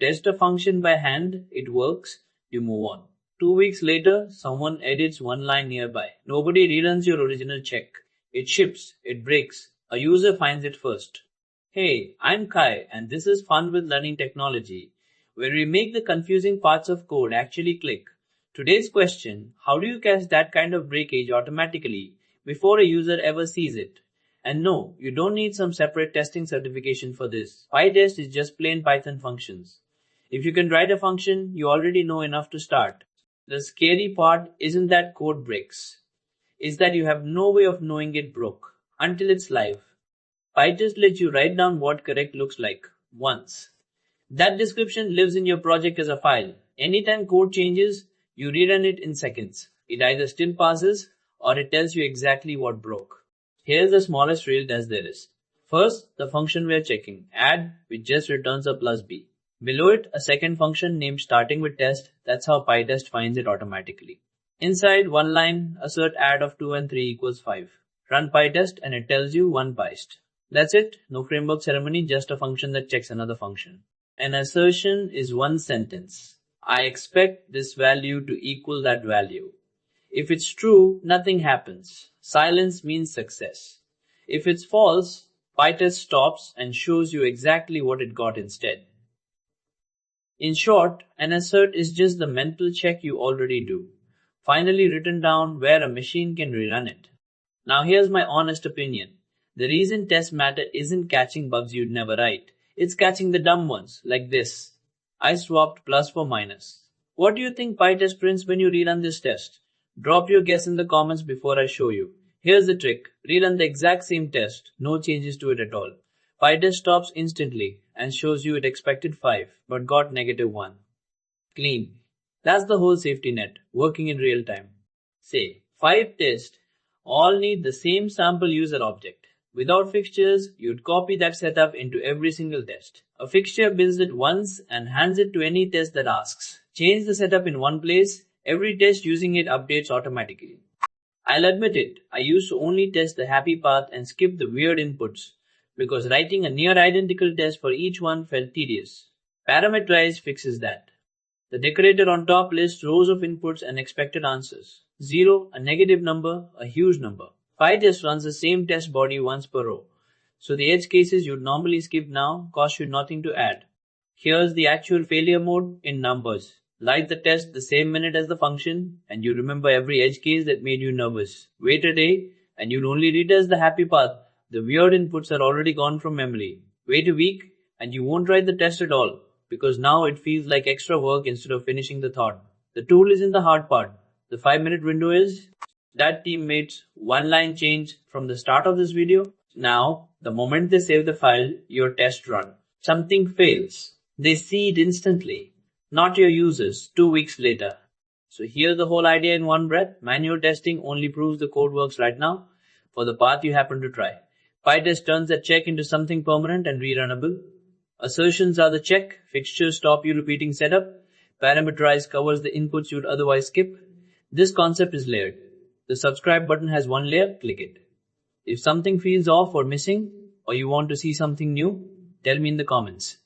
test a function by hand, it works, you move on. 2 weeks later, someone edits one line nearby. Nobody reruns your original check. It ships, it breaks. A user finds it first. Hey, I'm Kai, and this is Fun with Learning Technology, where we make the confusing parts of code actually click. Today's question, how do you catch that kind of breakage automatically before a user ever sees it? And no, you don't need some separate testing certification for this. PyTest is just plain Python functions. If you can write a function, you already know enough to start. The scary part isn't that code breaks. It's that you have no way of knowing it broke until it's live. PyTest lets you write down what correct looks like once. That description lives in your project as a file. Anytime code changes, you rerun it in seconds. It either still passes or it tells you exactly what broke. Here's the smallest real test there is. First, the function we are checking, add, which just returns a plus b. Below it, a second function named starting with test. That's how PyTest finds it automatically. Inside one line, assert add of 2 and 3 equals 5. Run PyTest and it tells you 1 pytest. That's it. No framework ceremony, just a function that checks another function. An assertion is one sentence. I expect this value to equal that value. If it's true, nothing happens. Silence means success. If it's false, PyTest stops and shows you exactly what it got instead. In short, an assert is just the mental check you already do, finally written down where a machine can rerun it. Now here's my honest opinion. The reason tests matter isn't catching bugs you'd never write. It's catching the dumb ones, like this. I swapped plus for minus. What do you think PyTest prints when you rerun this test? Drop your guess in the comments before I show you. Here's the trick. Rerun the exact same test. No changes to it at all. PyTest stops instantly and shows you it expected 5 but got -1. Clean. That's the whole safety net, working in real time. Say, 5 tests all need the same sample user object. Without fixtures, you'd copy that setup into every single test. A fixture builds it once and hands it to any test that asks. Change the setup in one place. Every test using it updates automatically. I'll admit it, I used to only test the happy path and skip the weird inputs because writing a near identical test for each one felt tedious. Parametrize fixes that. The decorator on top lists rows of inputs and expected answers. 0, a negative number, a huge number. PyTest runs the same test body once per row, so the edge cases you'd normally skip now cost you nothing to add. Here's the actual failure mode in numbers. Light the test the same minute as the function, and you remember every edge case that made you nervous. Wait a day, and you'll only retest the happy path. The weird inputs are already gone from memory. Wait a week, and you won't write the test at all, because now it feels like extra work instead of finishing the thought. The tool isn't the hard part. The 5-minute window is. That teammates one line change from the start of this video. Now, the moment they save the file, your test run. Something fails. They see it instantly. Not your users, 2 weeks later. So here's the whole idea in one breath. Manual testing only proves the code works right now for the path you happen to try. PyTest turns that check into something permanent and rerunnable. Assertions are the check. Fixtures stop you repeating setup. Parametrize covers the inputs you'd otherwise skip. This concept is layered. The subscribe button has one layer, click it. If something feels off or missing, or you want to see something new, tell me in the comments.